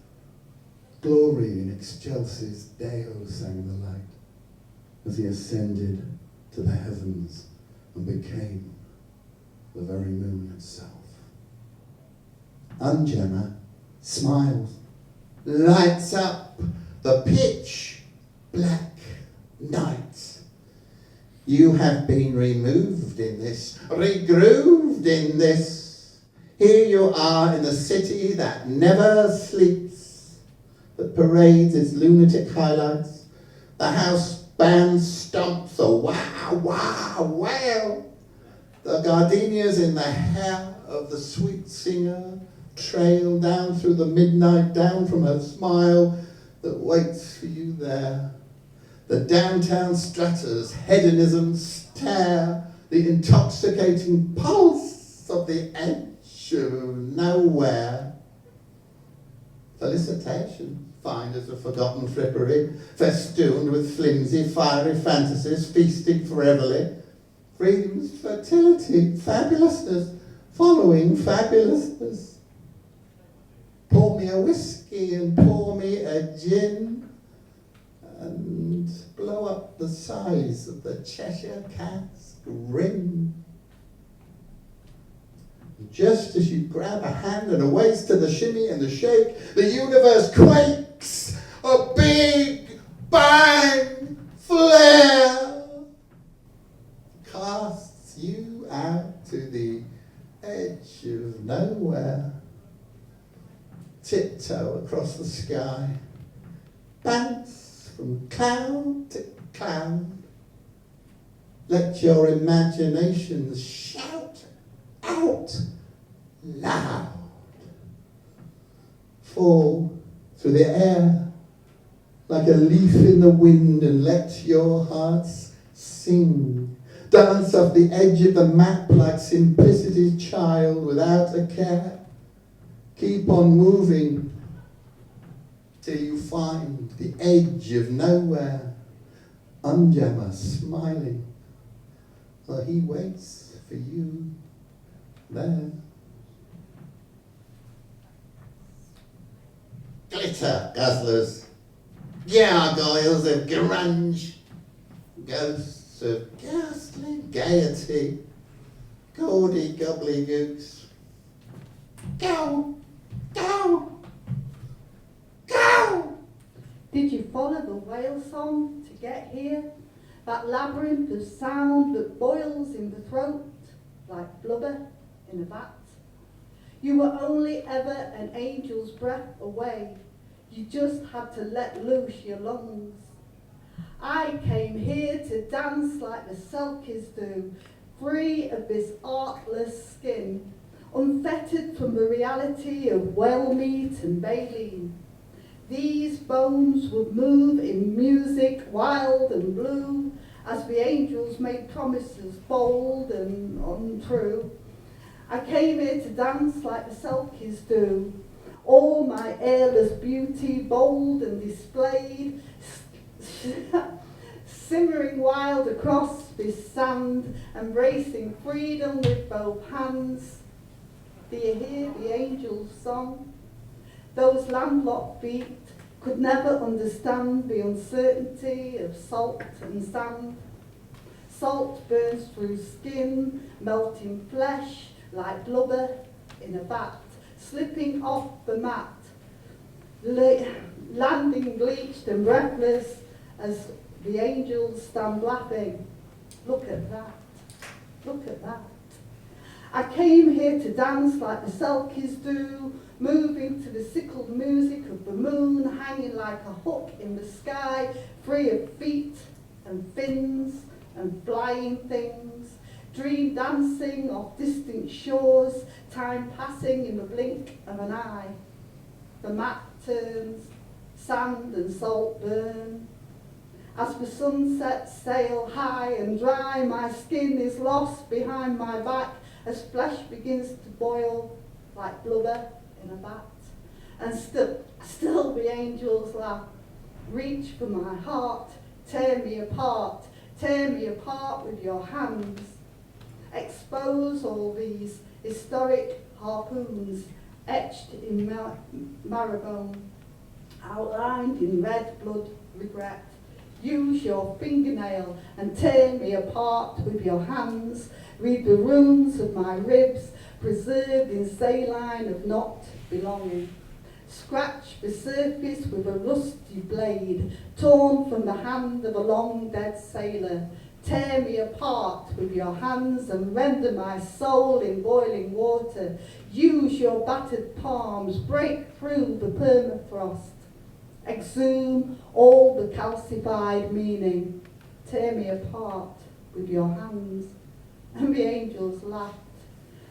Glory in excelsis Deo, sang the light, as he ascended to the heavens and became the very moon itself. Unjammer smiles, lights up the pitch black night. You have been removed in this, regrooved in this. Here you are in the city that never sleeps, that parades its lunatic highlights. The house band stomps a wow, wow, wow. The gardenias in the hair of the sweet singer trail down through the midnight, down from her smile that waits for you there. The downtown strutters hedonism stare, the intoxicating pulse of the edge of nowhere. Felicitation, find as a forgotten frippery, festooned with flimsy, fiery fantasies, feasting foreverly. Freedom's fertility, fabulousness, following fabulousness. Pour me a whiskey and pour me a gin, and blow up the size of the Cheshire Cat's grin. Just as you grab a hand and a waist to the shimmy and the shake, the universe quakes, a big bang flare casts you out to the edge of nowhere. Tiptoe across the sky, bounce from cloud to cloud. Let your imaginations shout out loud. Fall through the air like a leaf in the wind and let your hearts sing. Dance off the edge of the map like simplicity's child without a care. Keep on moving till you find the edge of nowhere. Unjammer smiling, for he waits for you there. Glitter guzzlers, gargoyles of grunge, ghosts of ghastly gaiety, gaudy gobbledygooks. Go! Go! Go! Did you follow the whale song to get here? That labyrinth of sound that boils in the throat like blubber in a vat? You were only ever an angel's breath away. You just had to let loose your lungs. I came here to dance like the selkies do, free of this artless skin, unfettered from the reality of whale meat and baleen. These bones would move in music wild and blue as the angels made promises bold and untrue. I came here to dance like the selkies do, all my airless beauty bold and displayed, simmering wild across this sand, embracing freedom with both hands. Do you hear the angel's song? Those landlocked feet could never understand the uncertainty of salt and sand. Salt burns through skin, melting flesh like blubber in a vat, slipping off the mat, landing bleached and breathless as the angels stand laughing. Look at that, look at that. I came here to dance like the selkies do, moving to the sickled music of the moon, hanging like a hook in the sky, free of feet and fins and flying things, dream dancing off distant shores, time passing in the blink of an eye. The mat turns, sand and salt burn. As the sunsets sail high and dry, my skin is lost behind my back as flesh begins to boil like blubber in a vat. And still the angels laugh. Reach for my heart, tear me apart with your hands. Expose all these historic harpoons etched in marrowbone, outlined in red blood regret. Use your fingernail and tear me apart with your hands. Read the runes of my ribs, preserved in saline of not belonging. Scratch the surface with a rusty blade, torn from the hand of a long dead sailor. Tear me apart with your hands and render my soul in boiling water. Use your battered palms, break through the permafrost. Exhume all the calcified meaning. Tear me apart with your hands. And the angels laughed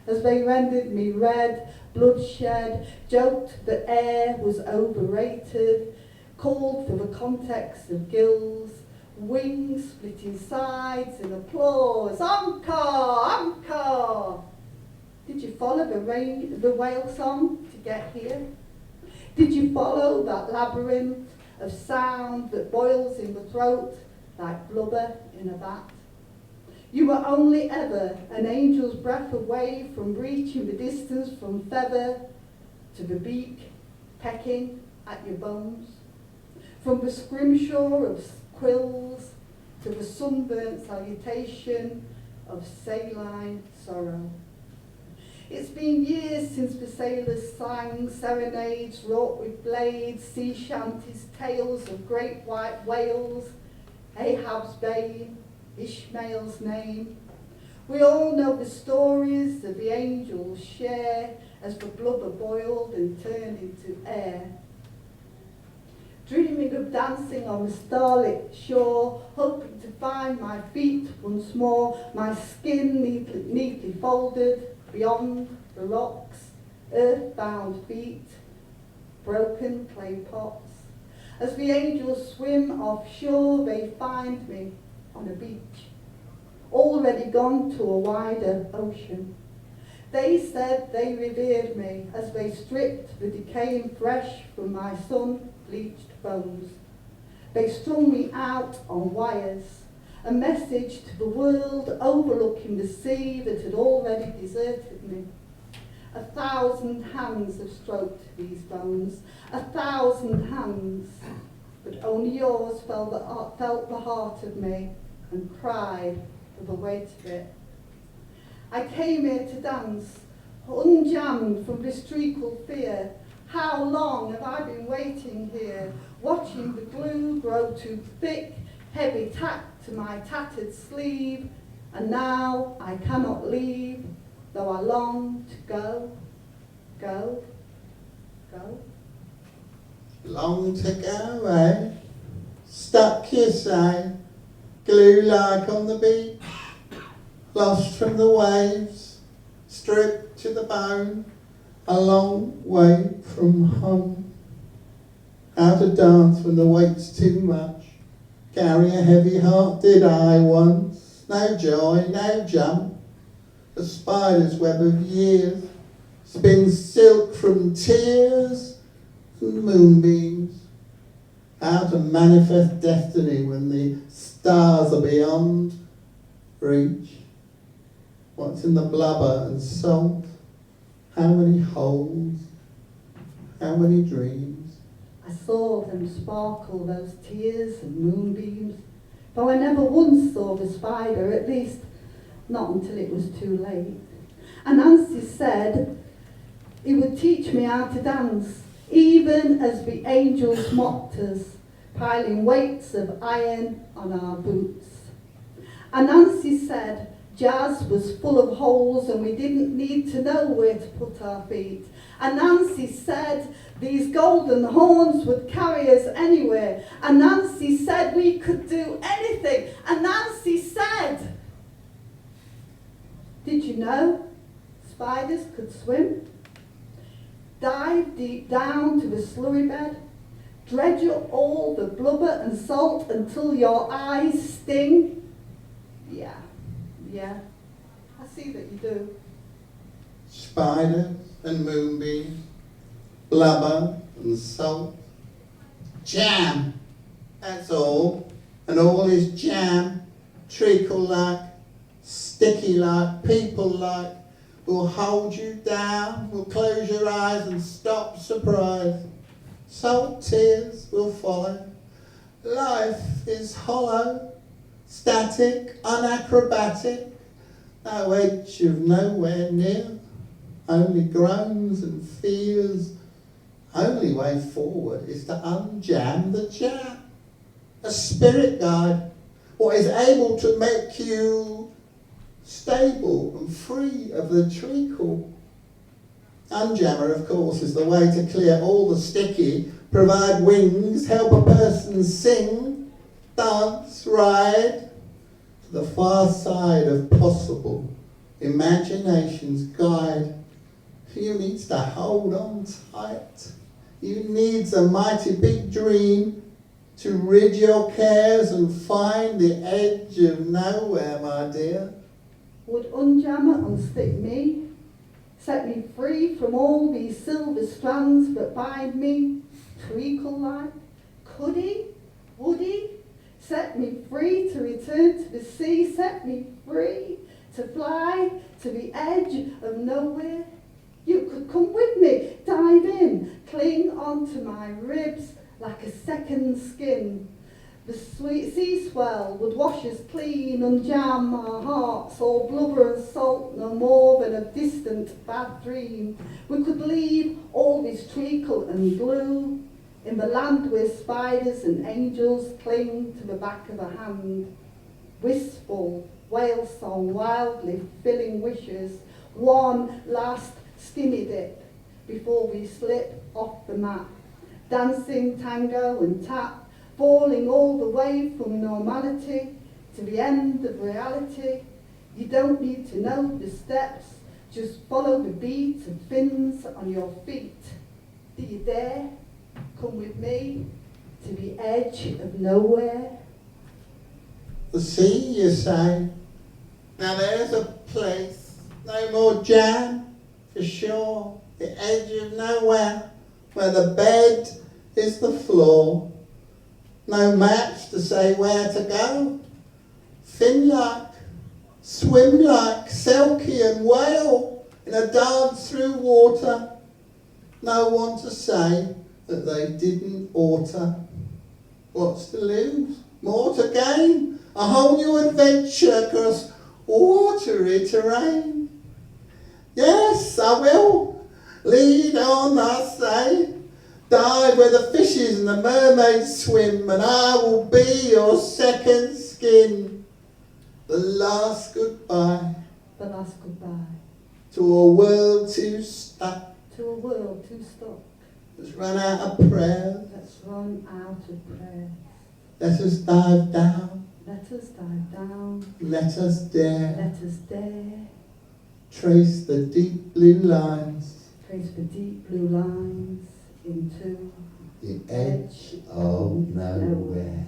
as they rendered me red, bloodshed, joked that air was overrated, called for the context of gills, wings splitting sides in applause. Encore! Encore! Did you follow the whale song to get here? Did you follow that labyrinth of sound that boils in the throat like blubber in a vat? You were only ever an angel's breath away from reaching the distance from feather to the beak, pecking at your bones. From the scrimshaw of quills to the sunburnt salutation of saline sorrow. It's been years since the sailors sang serenades wrought with blades, sea shanties, tales of great white whales, Ahab's bane, Ishmael's name. We all know the stories of the angels share as the blubber boiled and turned into air. Dreaming of dancing on the starlit shore, hoping to find my feet once more, my skin neatly folded beyond the rocks, earthbound feet, broken clay pots. As the angels swim offshore, they find me on a beach, already gone to a wider ocean. They said they revered me as they stripped the decaying flesh from my sun-bleached bones. They strung me out on wires, a message to the world overlooking the sea that had already deserted me. 1,000 hands have stroked these bones, 1,000 hands, but only yours felt the heart of me and cried for the weight of it. I came here to dance, unjammed from this treacle fear. How long have I been waiting here, watching the glue grow too thick, heavy tack to my tattered sleeve, and now I cannot leave, though I long to go, go, go. Long to go, eh? Stuck, you say, glue-like on the beach, lost from the waves, stripped to the bone, a long way from home. How to dance when the weight's too much, carry a heavy heart did I once, no joy, no jump, the spider's web of years, spins silk from tears and moonbeams. How to manifest destiny when the stars are beyond reach. What's in the blubber and salt? How many holes? How many dreams? I saw them sparkle, those tears and moonbeams, though I never once saw the spider, at least not until it was too late. And Nancy said he would teach me how to dance, even as the angels mocked us, piling weights of iron on our boots. And Nancy said jazz was full of holes and we didn't need to know where to put our feet. And Nancy said these golden horns would carry us anywhere. And Nancy said we could do anything. And Nancy said, did you know spiders could swim? Dive deep down to the slurry bed, dredge up all the blubber and salt until your eyes sting? Yeah, I see that you do. Spiders and moonbeams, blubber and salt. Jam, that's all. And all is jam, treacle-like, sticky-like, people-like, will hold you down, will close your eyes and stop surprise. Salt tears will follow. Life is hollow, static, unacrobatic, no edge of nowhere near, only groans and fears. Only way forward is to unjam the jam. A spirit guide, what is able to make you stable and free of the treacle. Unjammer, of course, is the way to clear all the sticky, provide wings, help a person sing, dance, ride to the far side of possible, imagination's guide. You needs to hold on tight. You needs a mighty big dream to rid your cares and find the edge of nowhere, my dear. Would unjammer unstick me, set me free from all these silver strands that bind me, treacle-like? Could he? Would he? Set me free to return to the sea, set me free to fly to the edge of nowhere? You could come with me, dive in, cling onto my ribs like a second skin. The sweet sea swell would wash us clean, unjam our hearts, all blubber and salt, no more than a distant bad dream. We could leave all this treacle and glue in the land where spiders and angels cling to the back of a hand. Wistful whale song wildly filling wishes, one last skinny dip before we slip off the map. Dancing tango and tap, falling all the way from normality to the end of reality. You don't need to know the steps, just follow the beat of fins on your feet. Do you dare come with me to the edge of nowhere? The sea, you say? Now there's a place, no more jam, for sure. The edge of nowhere, where the bed is the floor. No maps to say where to go. Fin-like, swim-like, selkie and whale in a dance through water. No one to say that they didn't oughter. What's to lose? More to gain? A whole new adventure across watery terrain. Yes, I will. Lead on, I say. Dive where the fishes and the mermaids swim, and I will be your second skin. The last goodbye The last goodbye to a world too stuck. to a world too stuck. Let's run out of prayers. Let's run out of prayer. Let us dive down. Let us dive down. Let us dare. Let us dare. Trace the deep blue lines. Trace the deep blue lines into The edge of nowhere.